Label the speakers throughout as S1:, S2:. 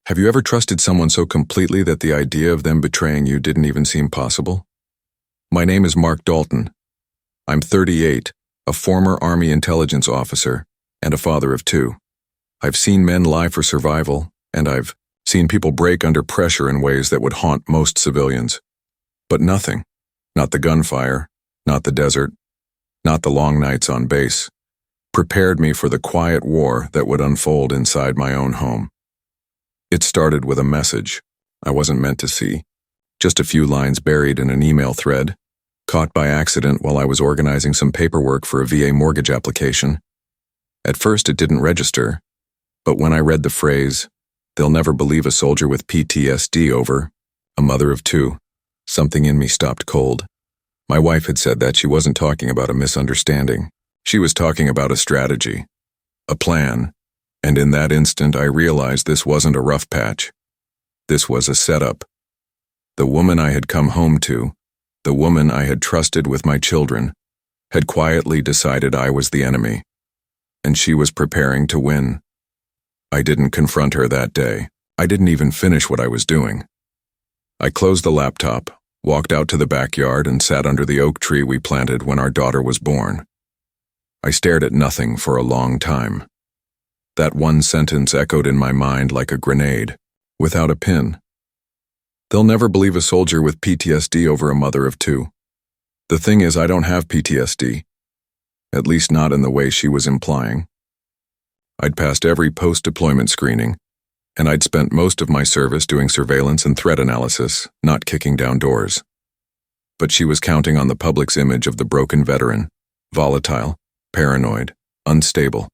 S1: Have you ever trusted someone so completely that the idea of them betraying you didn't even seem possible? My name is Mark Dalton. I'm 38, a former Army intelligence officer, and a father of two. I've seen men lie for survival, and I've seen people break under pressure in ways that would haunt most civilians. But nothing, not the gunfire, not the desert, not the long nights on base, prepared me for the quiet war that would unfold inside my own home. It started with a message I wasn't meant to see, just a few lines buried in an email thread, caught by accident while I was organizing some paperwork for a VA mortgage application. At first it didn't register, but when I read the phrase, "They'll never believe a soldier with PTSD over a mother of two," something in me stopped cold. My wife had said that she wasn't talking about a misunderstanding. She was talking about a strategy, a plan, and in that instant I realized this wasn't a rough patch. This was a setup. The woman I had come home to, the woman I had trusted with my children, had quietly decided I was the enemy, and she was preparing to win. I didn't confront her that day. I didn't even finish what I was doing. I closed the laptop, walked out to the backyard, and sat under the oak tree we planted when our daughter was born. I stared at nothing for a long time. That one sentence echoed in my mind like a grenade, without a pin. They'll never believe a soldier with PTSD over a mother of two. The thing is, I don't have PTSD, at least not in the way she was implying. I'd passed every post-deployment screening, and I'd spent most of my service doing surveillance and threat analysis, not kicking down doors. But she was counting on the public's image of the broken veteran, volatile, paranoid, unstable.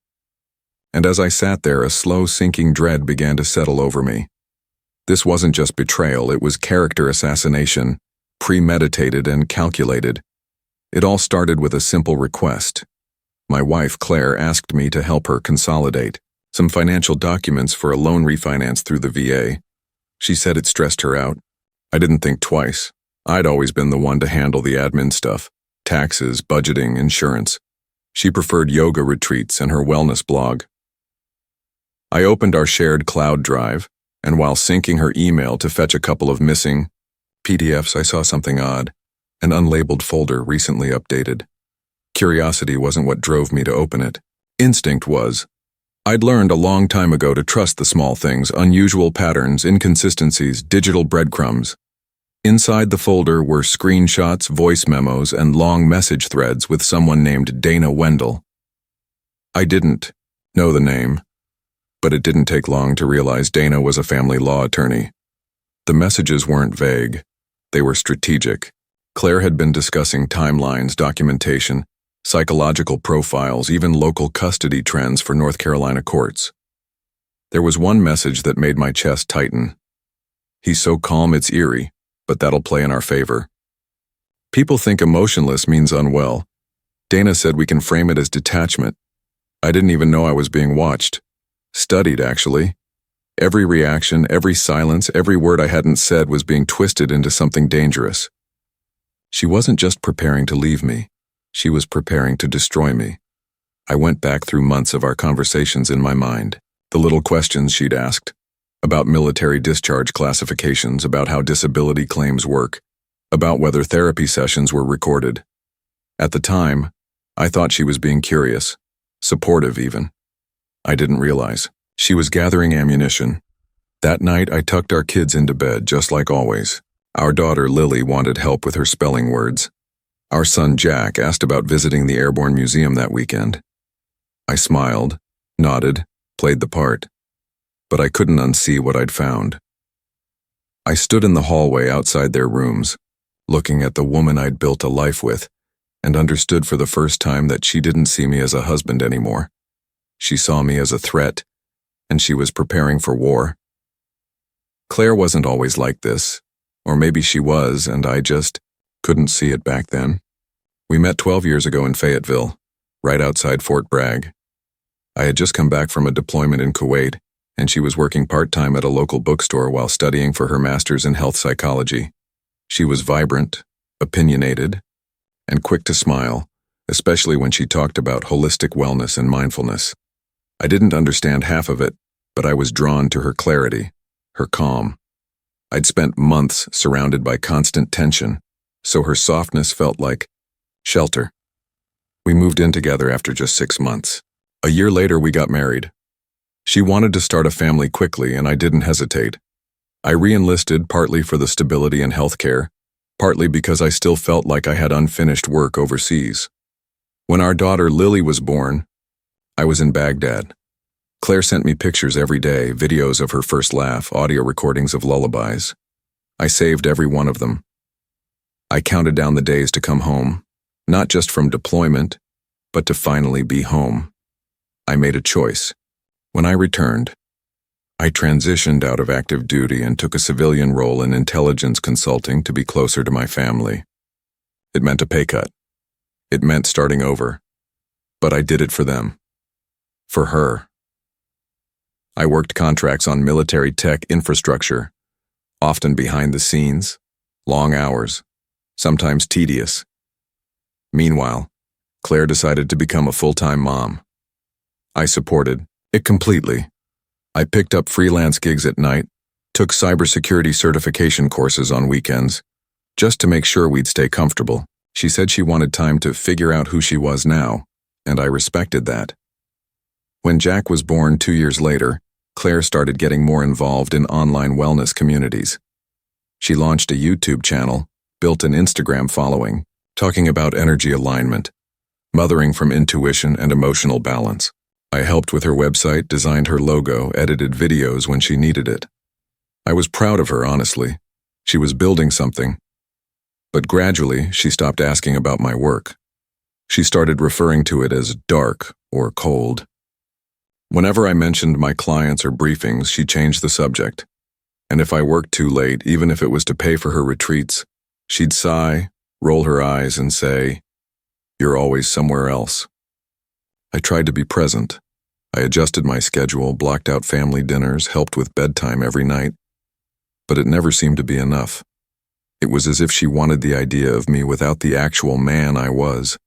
S1: And as I sat there, a slow sinking dread began to settle over me. This wasn't just betrayal, it was character assassination, premeditated and calculated. It all started with a simple request. My wife, Claire, asked me to help her consolidate some financial documents for a loan refinance through the VA. She said it stressed her out. I didn't think twice. I'd always been the one to handle the admin stuff, taxes, budgeting, insurance. She preferred yoga retreats and her wellness blog. I opened our shared cloud drive, and while syncing her email to fetch a couple of missing PDFs, I saw something odd, an unlabeled folder recently updated. Curiosity wasn't what drove me to open it. Instinct was. I'd learned a long time ago to trust the small things, unusual patterns, inconsistencies, digital breadcrumbs. Inside the folder were screenshots, voice memos, and long message threads with someone named Dana Wendell. I didn't know the name, but it didn't take long to realize Dana was a family law attorney. The messages weren't vague. They were strategic. Claire had been discussing timelines, documentation, psychological profiles, even local custody trends for North Carolina courts. There was one message that made my chest tighten. "He's so calm it's eerie, but that'll play in our favor." People think emotionless means unwell. Dana said we can frame it as detachment. I didn't even know I was being watched. Studied, actually. Every reaction, every silence, every word I hadn't said was being twisted into something dangerous. She wasn't just preparing to leave me. She was preparing to destroy me. I went back through months of our conversations in my mind. The little questions she'd asked. About military discharge classifications, about how disability claims work, about whether therapy sessions were recorded. At the time, I thought she was being curious, supportive even. I didn't realize. She was gathering ammunition. That night, I tucked our kids into bed, just like always. Our daughter, Lily, wanted help with her spelling words. Our son, Jack, asked about visiting the Airborne Museum that weekend. I smiled, nodded, played the part. But I couldn't unsee what I'd found. I stood in the hallway outside their rooms, looking at the woman I'd built a life with, and understood for the first time that she didn't see me as a husband anymore. She saw me as a threat, and she was preparing for war. Claire wasn't always like this, or maybe she was, and I just couldn't see it back then. We met 12 years ago in Fayetteville, right outside Fort Bragg. I had just come back from a deployment in Kuwait, and she was working part-time at a local bookstore while studying for her master's in health psychology. She was vibrant, opinionated, and quick to smile, especially when she talked about holistic wellness and mindfulness. I didn't understand half of it, but I was drawn to her clarity. her calm. I'd spent months surrounded by constant tension, so her softness felt like shelter. We moved in together after just 6 months. A year later, we got married. She wanted to start a family quickly, and I didn't hesitate. I re-enlisted partly for the stability and health care, partly because I still felt like I had unfinished work overseas. When our daughter Lily was born, I was in Baghdad. Claire sent me pictures every day, videos of her first laugh, audio recordings of lullabies. I saved every one of them. I counted down the days to come home, not just from deployment, but to finally be home. I made a choice. When I returned, I transitioned out of active duty and took a civilian role in intelligence consulting to be closer to my family. It meant a pay cut. It meant starting over. But I did it for them. For her. I worked contracts on military tech infrastructure, often behind the scenes, long hours, sometimes tedious. Meanwhile, Claire decided to become a full-time mom. I supported it completely. I picked up freelance gigs at night, took cybersecurity certification courses on weekends, just to make sure we'd stay comfortable. She said she wanted time to figure out who she was now, and I respected that. When Jack was born 2 years later, Claire started getting more involved in online wellness communities. She launched a YouTube channel, built an Instagram following, talking about energy alignment, mothering from intuition and emotional balance. I helped with her website, designed her logo, edited videos when she needed it. I was proud of her, honestly. She was building something. But gradually, she stopped asking about my work. She started referring to it as dark or cold. Whenever I mentioned my clients or briefings, she changed the subject. And if I worked too late, even if it was to pay for her retreats, she'd sigh, roll her eyes, and say, "You're always somewhere else." I tried to be present. I adjusted my schedule, blocked out family dinners, helped with bedtime every night. But it never seemed to be enough. It was as if she wanted the idea of me without the actual man I was.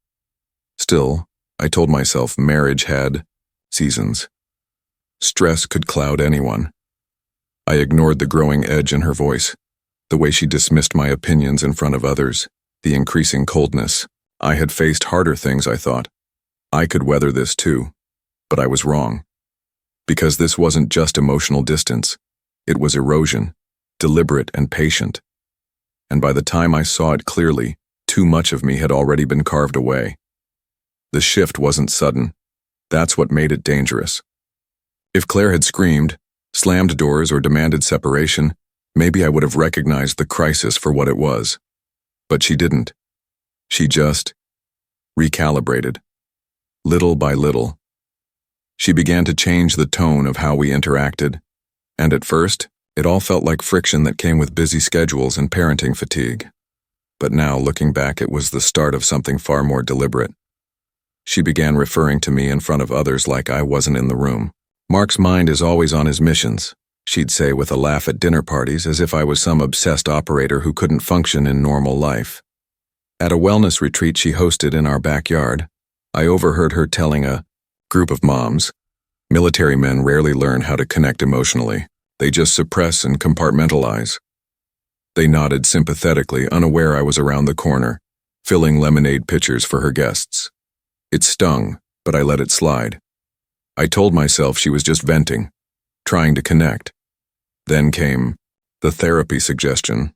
S1: Still, I told myself marriage had seasons. Stress could cloud anyone. I ignored the growing edge in her voice, the way she dismissed my opinions in front of others, the increasing coldness. I had faced harder things, I thought. I could weather this too, but I was wrong. Because this wasn't just emotional distance, it was erosion, deliberate and patient. And by the time I saw it clearly, too much of me had already been carved away. The shift wasn't sudden. That's what made it dangerous. If Claire had screamed, slammed doors, or demanded separation, maybe I would have recognized the crisis for what it was. But she didn't. She just recalibrated. Little by little. She began to change the tone of how we interacted, and at first, it all felt like friction that came with busy schedules and parenting fatigue. But now, looking back, it was the start of something far more deliberate. She began referring to me in front of others like I wasn't in the room. "Mark's mind is always on his missions," she'd say with a laugh at dinner parties, as if I was some obsessed operator who couldn't function in normal life. At a wellness retreat she hosted in our backyard, I overheard her telling a group of moms, "Military men rarely learn how to connect emotionally. They just suppress and compartmentalize." They nodded sympathetically, unaware I was around the corner, filling lemonade pitchers for her guests. It stung, but I let it slide. I told myself she was just venting, trying to connect. Then came the therapy suggestion.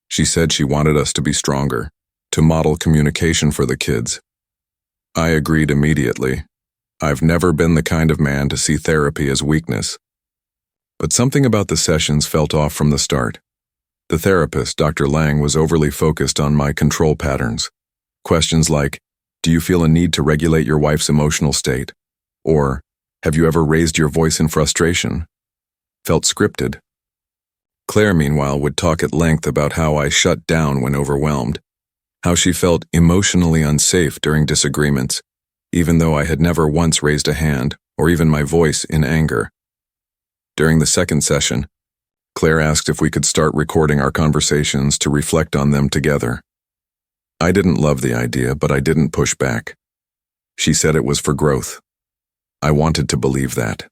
S1: She said she wanted us to be stronger, to model communication for the kids. I agreed immediately. I've never been the kind of man to see therapy as weakness. But something about the sessions felt off from the start. The therapist, Dr. Lang, was overly focused on my control patterns. Questions like, "Do you feel a need to regulate your wife's emotional state?" Or, "Have you ever raised your voice in frustration?" felt scripted. Claire, meanwhile, would talk at length about how I shut down when overwhelmed, how she felt emotionally unsafe during disagreements, even though I had never once raised a hand or even my voice in anger. During the second session, Claire asked if we could start recording our conversations to reflect on them together. I didn't love the idea, but I didn't push back. She said it was for growth. I wanted to believe that.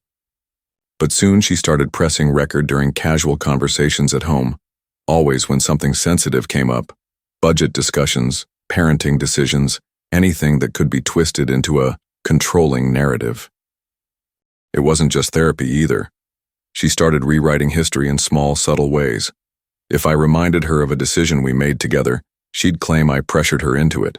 S1: But soon she started pressing record during casual conversations at home, always when something sensitive came up. Budget discussions, parenting decisions, anything that could be twisted into a controlling narrative. It wasn't just therapy either. She started rewriting history in small, subtle ways. If I reminded her of a decision we made together, she'd claim I pressured her into it.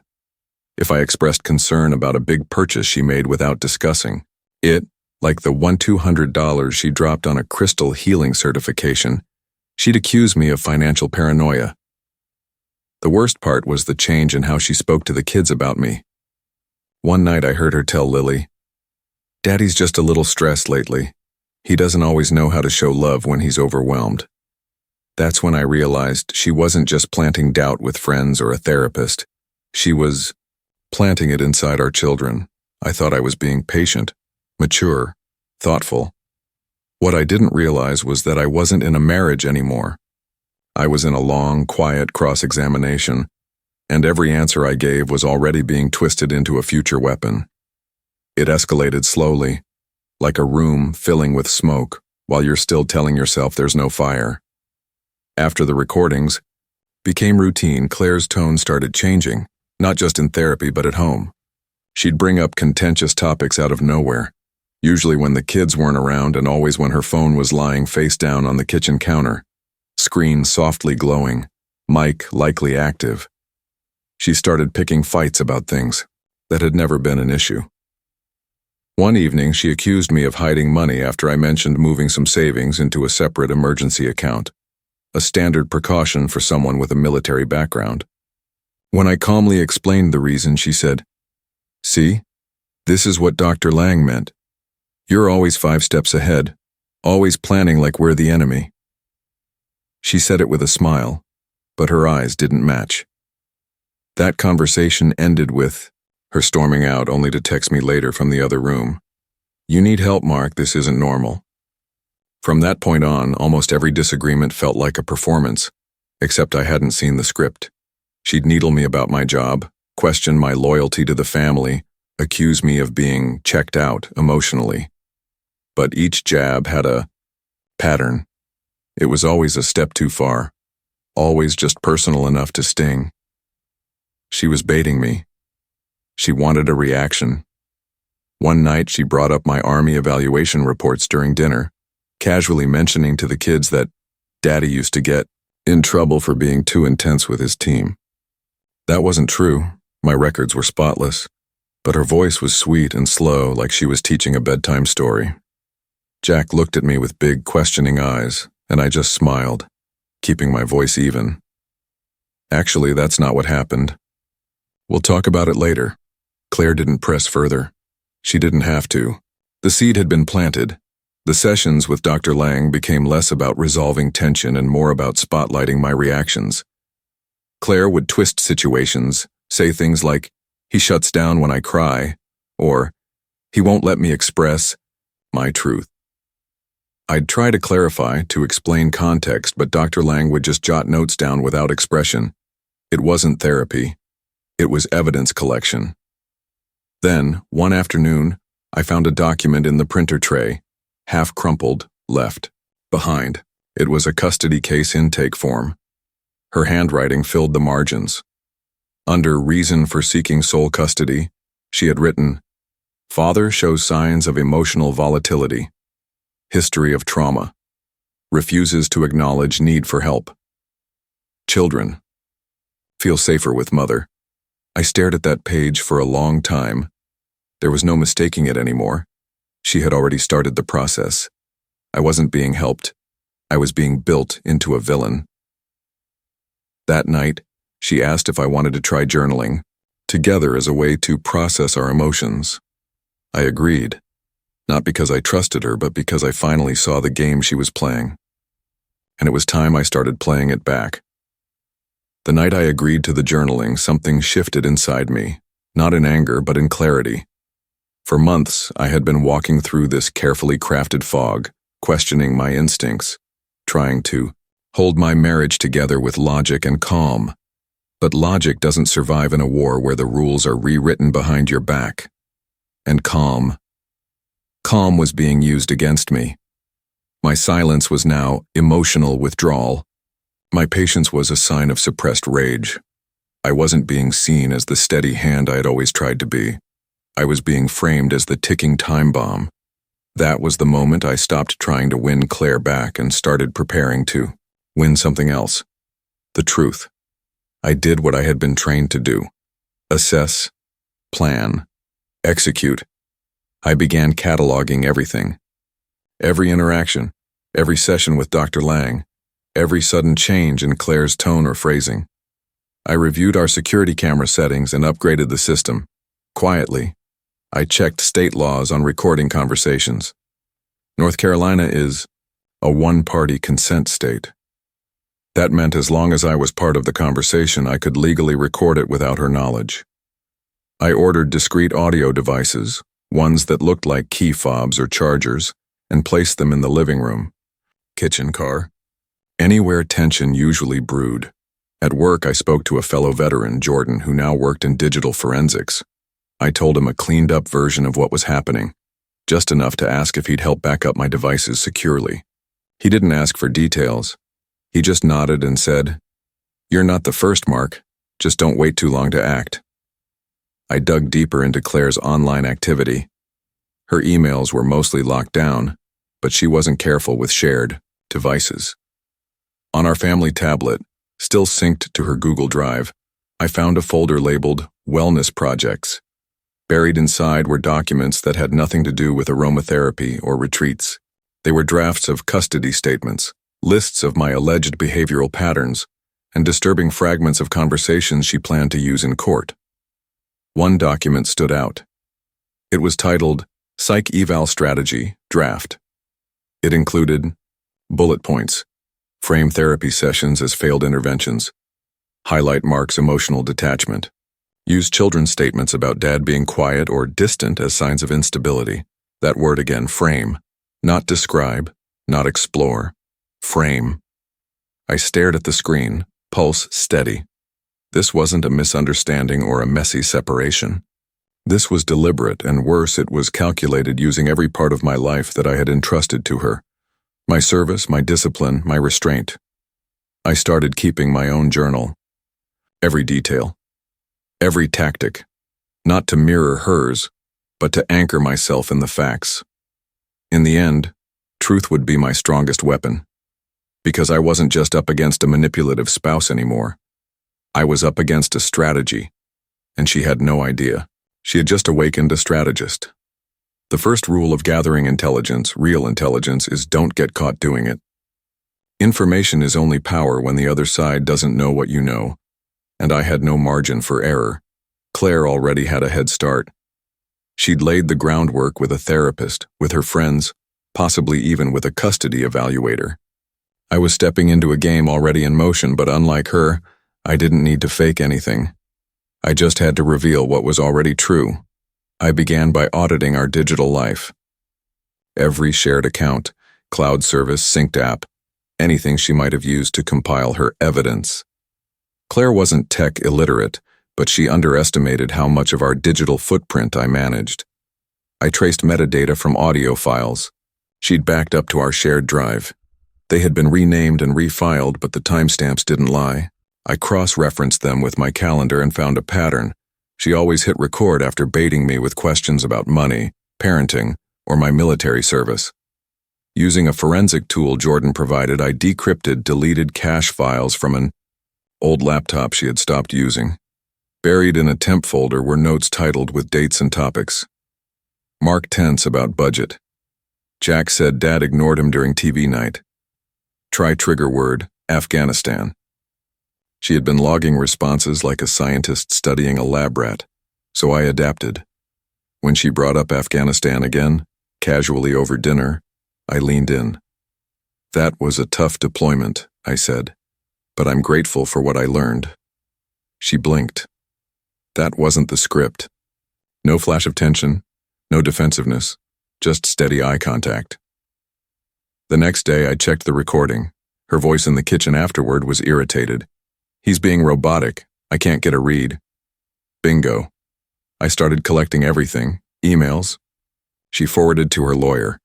S1: If I expressed concern about a big purchase she made without discussing it, like the $200 she dropped on a crystal healing certification, she'd accuse me of financial paranoia. The worst part was the change in how she spoke to the kids about me. One night I heard her tell Lily, "Daddy's just a little stressed lately. He doesn't always know how to show love when he's overwhelmed." That's when I realized she wasn't just planting doubt with friends or a therapist. She was planting it inside our children. I thought I was being patient, mature, thoughtful. What I didn't realize was that I wasn't in a marriage anymore. I was in a long, quiet cross-examination, and every answer I gave was already being twisted into a future weapon. It escalated slowly, like a room filling with smoke, while you're still telling yourself there's no fire. After the recordings became routine, Claire's tone started changing, not just in therapy but at home. She'd bring up contentious topics out of nowhere, usually when the kids weren't around and always when her phone was lying face down on the kitchen counter, screen softly glowing, mic likely active. She started picking fights about things that had never been an issue. One evening, she accused me of hiding money after I mentioned moving some savings into a separate emergency account, a standard precaution for someone with a military background. When I calmly explained the reason, she said, "See, this is what Dr. Lang meant. You're always 5 steps ahead, always planning like we're the enemy." She said it with a smile, but her eyes didn't match. That conversation ended with her storming out only to text me later from the other room. "You need help, Mark, this isn't normal." From that point on, almost every disagreement felt like a performance, except I hadn't seen the script. She'd needle me about my job, question my loyalty to the family, accuse me of being checked out emotionally. But each jab had a pattern. It was always a step too far, always just personal enough to sting. She was baiting me. She wanted a reaction. One night she brought up my Army evaluation reports during dinner, casually mentioning to the kids that Daddy used to get in trouble for being too intense with his team. That wasn't true. My records were spotless, but her voice was sweet and slow, like she was teaching a bedtime story. Jack looked at me with big, questioning eyes, and I just smiled, keeping my voice even. "Actually, that's not what happened. We'll talk about it later." Claire didn't press further. She didn't have to. The seed had been planted. The sessions with Dr. Lang became less about resolving tension and more about spotlighting my reactions. Claire would twist situations, say things like, "He shuts down when I cry," or "He won't let me express my truth." I'd try to clarify, to explain context, but Dr. Lang would just jot notes down without expression. It wasn't therapy. It was evidence collection. Then, one afternoon, I found a document in the printer tray, half crumpled, left behind. It was a custody case intake form. Her handwriting filled the margins. Under reason for seeking sole custody, she had written, "Father shows signs of emotional volatility. History of trauma. Refuses to acknowledge need for help. Children. Feel safer with mother." I stared at that page for a long time. There was no mistaking it anymore. She had already started the process. I wasn't being helped. I was being built into a villain. That night, she asked if I wanted to try journaling, together as a way to process our emotions. I agreed, not because I trusted her, but because I finally saw the game she was playing. And it was time I started playing it back. The night I agreed to the journaling, something shifted inside me, not in anger, but in clarity. For months, I had been walking through this carefully crafted fog, questioning my instincts, trying to hold my marriage together with logic and calm. But logic doesn't survive in a war where the rules are rewritten behind your back. And calm was being used against me. My silence was now emotional withdrawal. My patience was a sign of suppressed rage. I wasn't being seen as the steady hand I had always tried to be. I was being framed as the ticking time bomb. That was the moment I stopped trying to win Claire back and started preparing to win something else. The truth. I did what I had been trained to do. Assess, plan, execute. I began cataloging everything. Every interaction, every session with Dr. Lang, every sudden change in Claire's tone or phrasing. I reviewed our security camera settings and upgraded the system. Quietly, I checked state laws on recording conversations. North Carolina is a one-party consent state. That meant as long as I was part of the conversation, I could legally record it without her knowledge. I ordered discrete audio devices, ones that looked like key fobs or chargers, and placed them in the living room, kitchen car, anywhere tension usually brewed. At work, I spoke to a fellow veteran, Jordan, who now worked in digital forensics. I told him a cleaned-up version of what was happening, just enough to ask if he'd help back up my devices securely. He didn't ask for details. He just nodded and said, "You're not the first, Mark. Just don't wait too long to act." I dug deeper into Claire's online activity. Her emails were mostly locked down, but she wasn't careful with shared devices. On our family tablet, still synced to her Google Drive, I found a folder labeled Wellness Projects. Buried inside were documents that had nothing to do with aromatherapy or retreats. They were drafts of custody statements, lists of my alleged behavioral patterns, and disturbing fragments of conversations she planned to use in court. One document stood out. It was titled Psych Eval Strategy Draft. It included bullet points, frame therapy sessions as failed interventions, highlight Mark's emotional detachment, use children's statements about dad being quiet or distant as signs of instability. That word again, frame. Not describe, not explore. Frame. I stared at the screen, pulse steady. This wasn't a misunderstanding or a messy separation. This was deliberate, and worse, it was calculated using every part of my life that I had entrusted to her. My service, my discipline, my restraint. I started keeping my own journal. Every detail. Every tactic. Not to mirror hers, but to anchor myself in the facts. In the end, truth would be my strongest weapon. Because I wasn't just up against a manipulative spouse anymore. I was up against a strategy, and she had no idea. She had just awakened a strategist. The first rule of gathering intelligence, real intelligence, is don't get caught doing it. Information is only power when the other side doesn't know what you know, and I had no margin for error. Claire already had a head start. She'd laid the groundwork with a therapist, with her friends, possibly even with a custody evaluator. I was stepping into a game already in motion, but unlike her, I didn't need to fake anything. I just had to reveal what was already true. I began by auditing our digital life. Every shared account, cloud service, synced app, anything she might have used to compile her evidence. Claire wasn't tech illiterate, but she underestimated how much of our digital footprint I managed. I traced metadata from audio files. She'd backed up to our shared drive. They had been renamed and refiled, but the timestamps didn't lie. I cross-referenced them with my calendar and found a pattern. She always hit record after baiting me with questions about money, parenting, or my military service. Using a forensic tool Jordan provided, I decrypted deleted cache files from an old laptop she had stopped using. Buried in a temp folder were notes titled with dates and topics. Mark tense about budget. Jack said Dad ignored him during TV night. Try trigger word, Afghanistan. She had been logging responses like a scientist studying a lab rat, so I adapted. When she brought up Afghanistan again, casually over dinner, I leaned in. That was a tough deployment, I said, but I'm grateful for what I learned. She blinked. That wasn't the script. No flash of tension, no defensiveness, just steady eye contact. The next day I checked the recording. Her voice in the kitchen afterward was irritated. He's being robotic. I can't get a read. Bingo. I started collecting everything. Emails. She forwarded to her lawyer.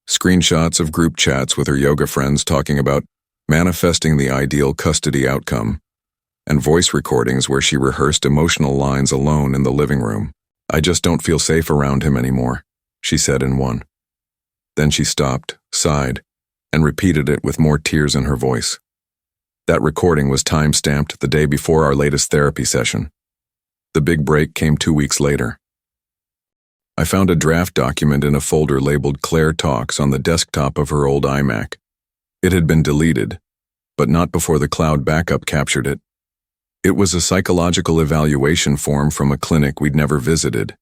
S1: Screenshots of group chats with her yoga friends talking about manifesting the ideal custody outcome, and voice recordings where she rehearsed emotional lines alone in the living room. "I just don't feel safe around him anymore," she said in one. Then she stopped, sighed, and repeated it with more tears in her voice. That recording was time-stamped the day before our latest therapy session. The big break came 2 weeks later. I found a draft document in a folder labeled Claire Talks on the desktop of her old iMac. It had been deleted, but not before the cloud backup captured it. It was a psychological evaluation form from a clinic we'd never visited.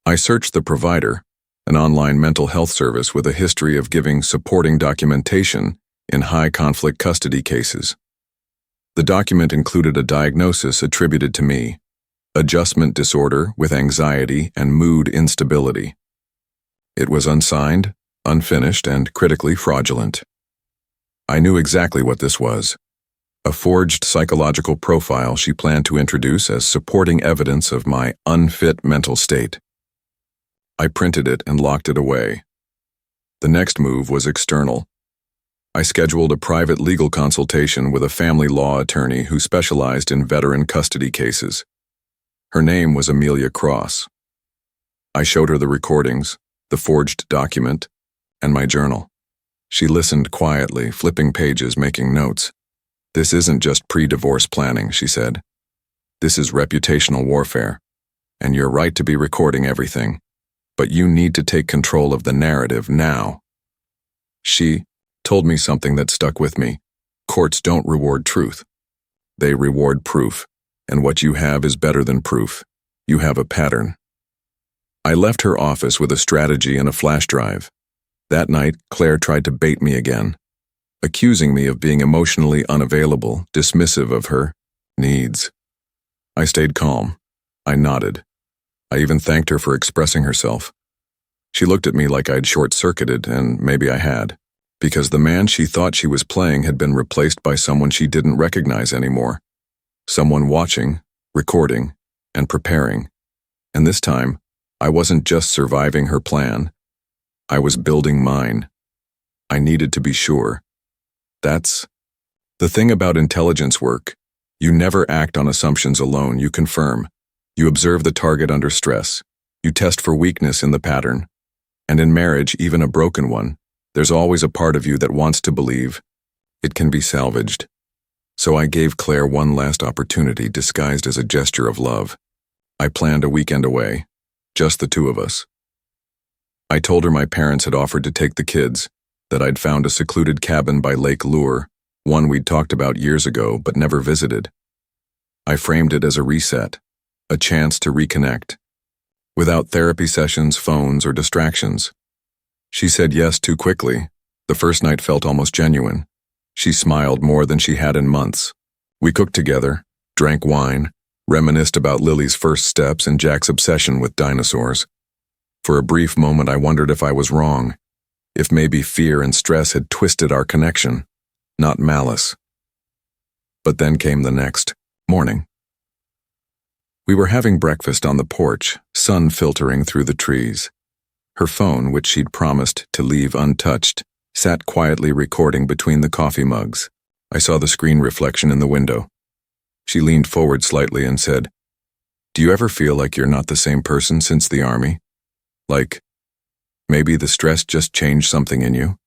S1: I searched the provider, an online mental health service with a history of giving supporting documentation in high-conflict custody cases. The document included a diagnosis attributed to me: adjustment disorder with anxiety and mood instability. It was unsigned, unfinished, and critically fraudulent. I knew exactly what this was: a forged psychological profile she planned to introduce as supporting evidence of my unfit mental state. I printed it and locked it away. The next move was external. I scheduled a private legal consultation with a family law attorney who specialized in veteran custody cases. Her name was Amelia Cross. I showed her the recordings, the forged document, and my journal. She listened quietly, flipping pages, making notes. "This isn't just pre-divorce planning," she said. "This is reputational warfare, and you're right to be recording everything, but you need to take control of the narrative now." She told me something that stuck with me. Courts don't reward truth. They reward proof. And what you have is better than proof. You have a pattern. I left her office with a strategy and a flash drive. That night, Claire tried to bait me again, accusing me of being emotionally unavailable, dismissive of her needs. I stayed calm. I nodded. I even thanked her for expressing herself. She looked at me like I'd short-circuited, and maybe I had, because the man she thought she was playing had been replaced by someone she didn't recognize anymore. Someone watching, recording, and preparing. And this time, I wasn't just surviving her plan. I was building mine. I needed to be sure. That's the thing about intelligence work. You never act on assumptions alone, you confirm. You observe the target under stress. You test for weakness in the pattern. And in marriage, even a broken one, there's always a part of you that wants to believe it can be salvaged. So I gave Claire one last opportunity disguised as a gesture of love. I planned a weekend away, just the two of us. I told her my parents had offered to take the kids, that I'd found a secluded cabin by Lake Lure, one we'd talked about years ago but never visited. I framed it as a reset, a chance to reconnect, without therapy sessions, phones, or distractions. She said yes too quickly. The first night felt almost genuine. She smiled more than she had in months. We cooked together, drank wine, reminisced about Lily's first steps and Jack's obsession with dinosaurs. For a brief moment I wondered if I was wrong, if maybe fear and stress had twisted our connection, not malice. But then came the next morning. We were having breakfast on the porch, sun filtering through the trees. Her phone, which she'd promised to leave untouched, sat quietly recording between the coffee mugs. I saw the screen reflection in the window. She leaned forward slightly and said, "Do you ever feel like you're not the same person since the army? Like, maybe the stress just changed something in you?"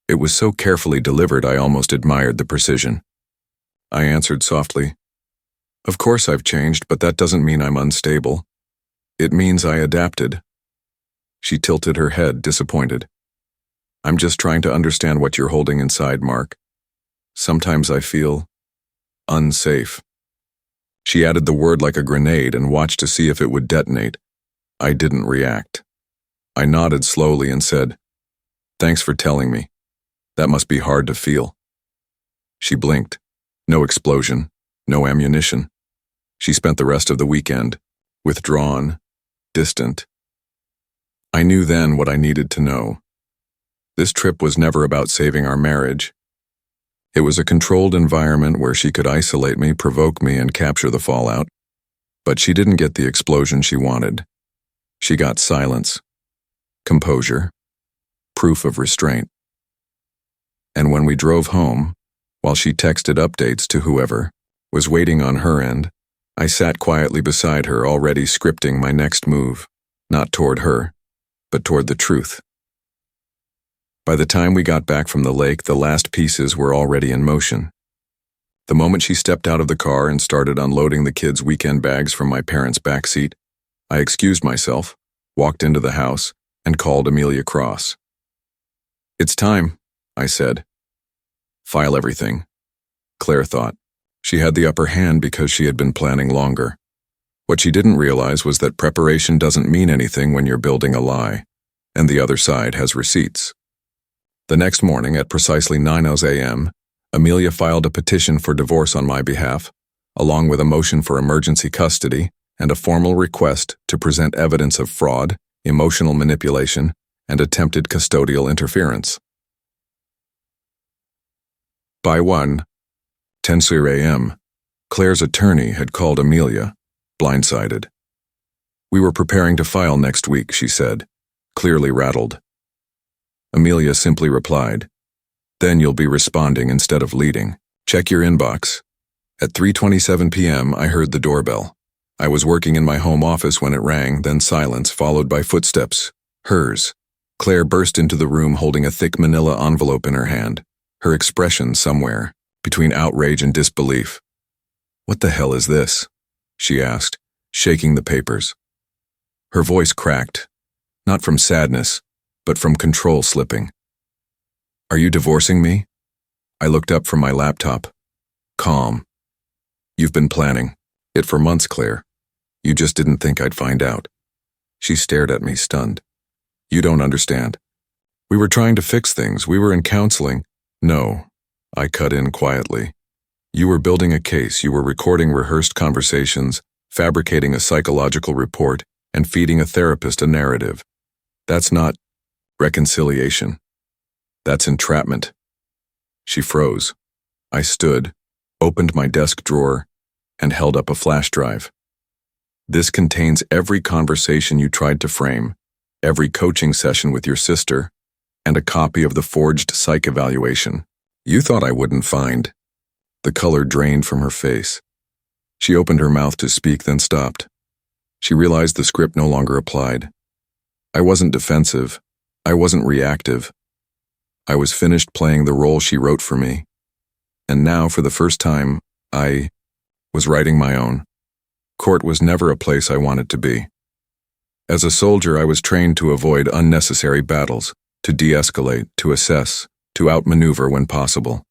S1: It was so carefully delivered I almost admired the precision. I answered softly, "Of course I've changed, but that doesn't mean I'm unstable. It means I adapted." She tilted her head, disappointed. "I'm just trying to understand what you're holding inside, Mark. Sometimes I feel unsafe." She added the word like a grenade and watched to see if it would detonate. I didn't react. I nodded slowly and said, "Thanks for telling me. That must be hard to feel." She blinked. No explosion, no ammunition. She spent the rest of the weekend, withdrawn, distant. I knew then what I needed to know. This trip was never about saving our marriage. It was a controlled environment where she could isolate me, provoke me, and capture the fallout. But she didn't get the explosion she wanted. She got silence, composure, proof of restraint. And when we drove home, while she texted updates to whoever was waiting on her end, I sat quietly beside her, already scripting my next move, not toward her, but toward the truth. By the time we got back from the lake, the last pieces were already in motion. The moment she stepped out of the car and started unloading the kids' weekend bags from my parents' backseat, I excused myself, walked into the house, and called Amelia Cross. "It's time," I said. "File everything," Claire thought. She had the upper hand because she had been planning longer. What she didn't realize was that preparation doesn't mean anything when you're building a lie, and the other side has receipts. The next morning at precisely 9 a.m., Amelia filed a petition for divorce on my behalf, along with a motion for emergency custody and a formal request to present evidence of fraud, emotional manipulation, and attempted custodial interference. By 1:10 a.m., Claire's attorney had called Amelia, blindsided. "We were preparing to file next week," she said, clearly rattled. Amelia simply replied, "Then you'll be responding instead of leading. Check your inbox." At 3:27 p.m., I heard the doorbell. I was working in my home office when it rang, then silence, followed by footsteps. Hers. Claire burst into the room holding a thick manila envelope in her hand, her expression somewhere between outrage and disbelief. "What the hell is this?" she asked, shaking the papers. Her voice cracked, not from sadness, but from control slipping. "Are you divorcing me?" I looked up from my laptop. Calm. "You've been planning it for months, Claire. You just didn't think I'd find out." She stared at me, stunned. "You don't understand. We were trying to fix things. We were in counseling." "No," I cut in quietly. "You were building a case. You were recording rehearsed conversations, fabricating a psychological report, and feeding a therapist a narrative. That's not reconciliation. That's entrapment." She froze. I stood, opened my desk drawer, and held up a flash drive. "This contains every conversation you tried to frame, every coaching session with your sister, and a copy of the forged psych evaluation. You thought I wouldn't find." The color drained from her face. She opened her mouth to speak, then stopped. She realized the script no longer applied. I wasn't defensive. I wasn't reactive. I was finished playing the role she wrote for me. And now, for the first time, I was writing my own. Court was never a place I wanted to be. As a soldier, I was trained to avoid unnecessary battles, to de-escalate, to assess, to outmaneuver when possible.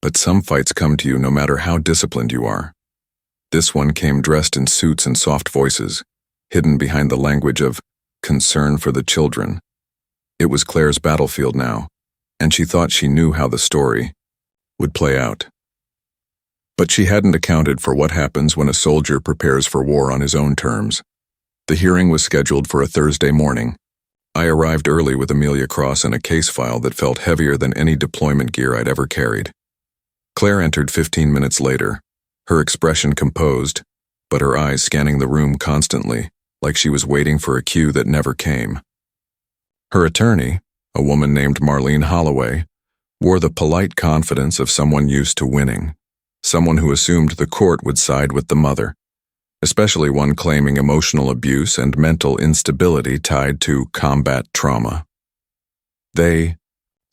S1: But some fights come to you no matter how disciplined you are. This one came dressed in suits and soft voices, hidden behind the language of concern for the children. It was Claire's battlefield now, and she thought she knew how the story would play out. But she hadn't accounted for what happens when a soldier prepares for war on his own terms. The hearing was scheduled for a Thursday morning. I arrived early with Amelia Cross and a case file that felt heavier than any deployment gear I'd ever carried. Claire entered 15 minutes later, her expression composed, but her eyes scanning the room constantly, like she was waiting for a cue that never came. Her attorney, a woman named Marlene Holloway, wore the polite confidence of someone used to winning, someone who assumed the court would side with the mother, especially one claiming emotional abuse and mental instability tied to combat trauma. They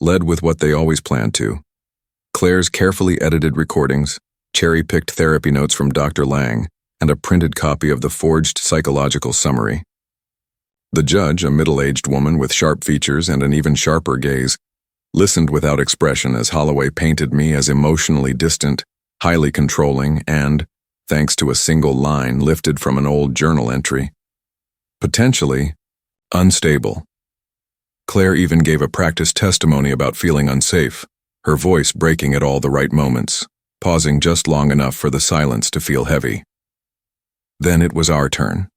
S1: led with what they always planned to: Claire's carefully edited recordings, cherry-picked therapy notes from Dr. Lang, and a printed copy of the forged psychological summary. The judge, a middle-aged woman with sharp features and an even sharper gaze, listened without expression as Holloway painted me as emotionally distant, highly controlling, and, thanks to a single line lifted from an old journal entry, potentially unstable. Claire even gave a practiced testimony about feeling unsafe, her voice breaking at all the right moments, pausing just long enough for the silence to feel heavy. Then it was our turn.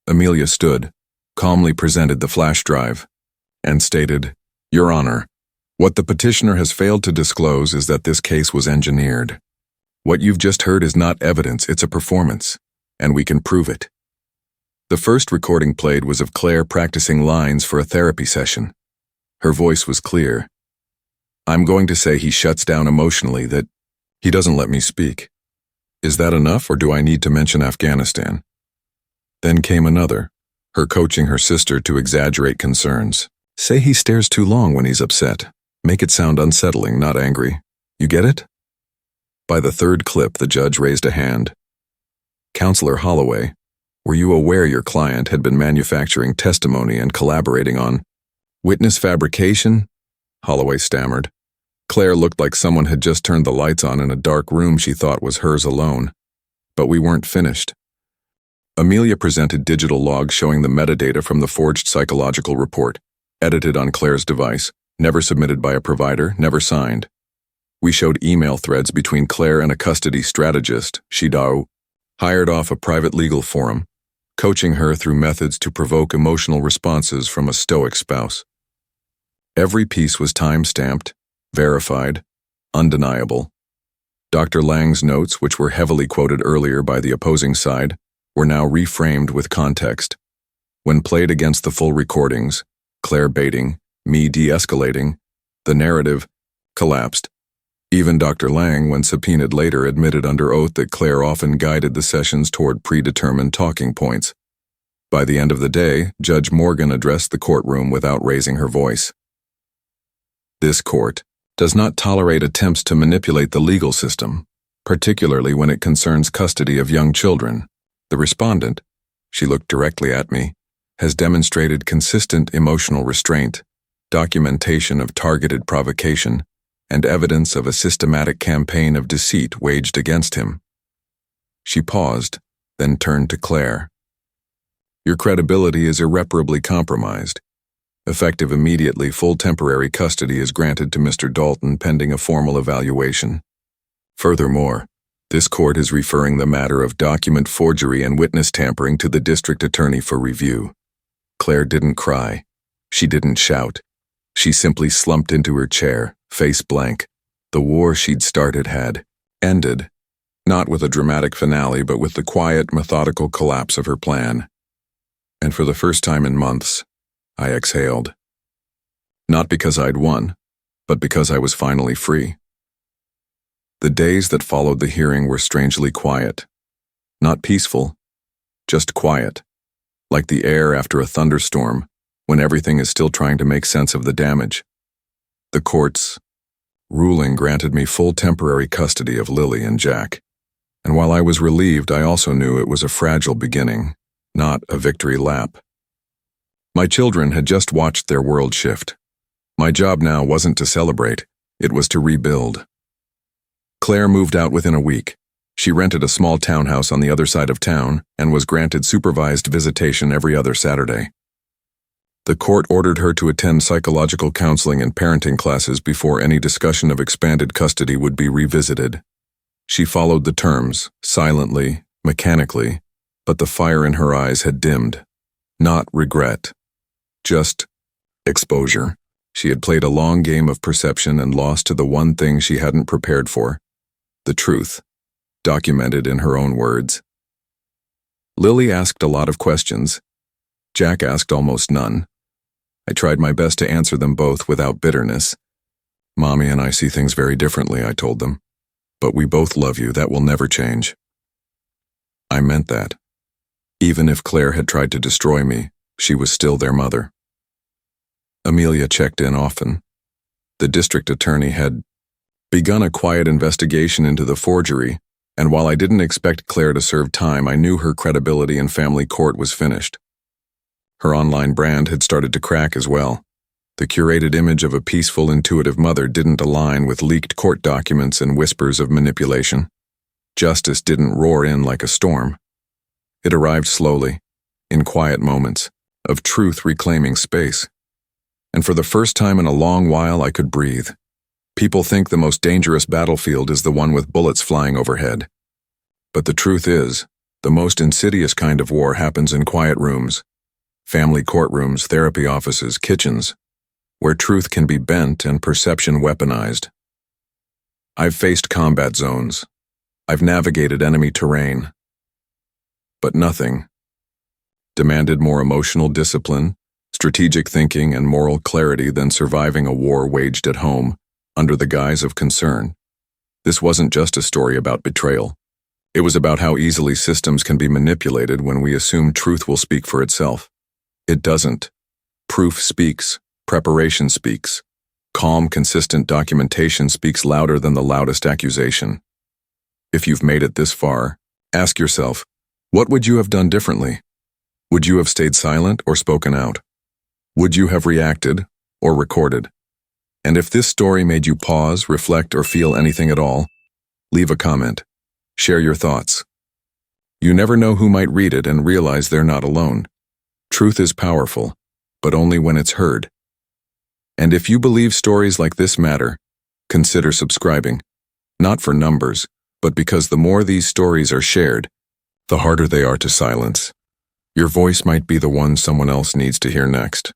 S1: Amelia stood, calmly presented the flash drive, and stated, "Your Honor, what the petitioner has failed to disclose is that this case was engineered. What you've just heard is not evidence, it's a performance, and we can prove it." The first recording played was of Claire practicing lines for a therapy session. Her voice was clear. I'm going to say he shuts down emotionally, that he doesn't let me speak. Is that enough, or do I need to mention Afghanistan? Then came another, her coaching her sister to exaggerate concerns. Say he stares too long when he's upset. Make it sound unsettling, not angry. You get it? By the third clip, the judge raised a hand. Counselor Holloway, were you aware your client had been manufacturing testimony and collaborating on witness fabrication? Holloway stammered. Claire looked like someone had just turned the lights on in a dark room she thought was hers alone. But we weren't finished. Amelia presented digital logs showing the metadata from the forged psychological report, edited on Claire's device, never submitted by a provider, never signed. We showed email threads between Claire and a custody strategist, Shidao, hired off a private legal forum, coaching her through methods to provoke emotional responses from a stoic spouse. Every piece was time-stamped, verified, undeniable. Dr. Lang's notes, which were heavily quoted earlier by the opposing side, were now reframed with context. When played against the full recordings, Claire baiting, me de-escalating, the narrative collapsed. Even Dr. Lang, when subpoenaed later, admitted under oath that Claire often guided the sessions toward predetermined talking points. By the end of the day, Judge Morgan addressed the courtroom without raising her voice. This court does not tolerate attempts to manipulate the legal system, particularly when it concerns custody of young children. The respondent, she looked directly at me, has demonstrated consistent emotional restraint, documentation of targeted provocation, and evidence of a systematic campaign of deceit waged against him. She paused, then turned to Claire. Your credibility is irreparably compromised. Effective immediately, full temporary custody is granted to Mr. Dalton pending a formal evaluation. Furthermore, this court is referring the matter of document forgery and witness tampering to the district attorney for review. Claire didn't cry. She didn't shout. She simply slumped into her chair, face blank. The war she'd started had ended, not with a dramatic finale, but with the quiet, methodical collapse of her plan. And for the first time in months, I exhaled. Not because I'd won, but because I was finally free. The days that followed the hearing were strangely quiet. Not peaceful, just quiet, like the air after a thunderstorm, when everything is still trying to make sense of the damage. The court's ruling granted me full temporary custody of Lily and Jack, and while I was relieved, I also knew it was a fragile beginning, not a victory lap. My children had just watched their world shift. My job now wasn't to celebrate, it was to rebuild. Claire moved out within a week. She rented a small townhouse on the other side of town and was granted supervised visitation every other Saturday. The court ordered her to attend psychological counseling and parenting classes before any discussion of expanded custody would be revisited. She followed the terms, silently, mechanically, but the fire in her eyes had dimmed. Not regret. Just exposure. She had played a long game of perception and lost to the one thing she hadn't prepared for. The truth, documented in her own words. Lily asked a lot of questions. Jack asked almost none. I tried my best to answer them both without bitterness. Mommy and I see things very differently, I told them. But we both love you, that will never change. I meant that. Even if Claire had tried to destroy me, she was still their mother. Amelia checked in often. The district attorney had begun a quiet investigation into the forgery, and while I didn't expect Claire to serve time, I knew her credibility in family court was finished. Her online brand had started to crack as well. The curated image of a peaceful, intuitive mother didn't align with leaked court documents and whispers of manipulation. Justice didn't roar in like a storm. It arrived slowly, in quiet moments, of truth reclaiming space. And for the first time in a long while, I could breathe. People think the most dangerous battlefield is the one with bullets flying overhead. But the truth is, the most insidious kind of war happens in quiet rooms, family courtrooms, therapy offices, kitchens, where truth can be bent and perception weaponized. I've faced combat zones. I've navigated enemy terrain. But nothing demanded more emotional discipline, strategic thinking and moral clarity than surviving a war waged at home under the guise of concern. This wasn't just a story about betrayal. It was about how easily systems can be manipulated when we assume truth will speak for itself. It doesn't. Proof speaks. Preparation speaks. Calm, consistent documentation speaks louder than the loudest accusation. If you've made it this far, ask yourself, what would you have done differently? Would you have stayed silent or spoken out? Would you have reacted or recorded? And if this story made you pause, reflect, or feel anything at all, leave a comment. Share your thoughts. You never know who might read it and realize they're not alone. Truth is powerful, but only when it's heard. And if you believe stories like this matter, consider subscribing. Not for numbers, but because the more these stories are shared, the harder they are to silence. Your voice might be the one someone else needs to hear next.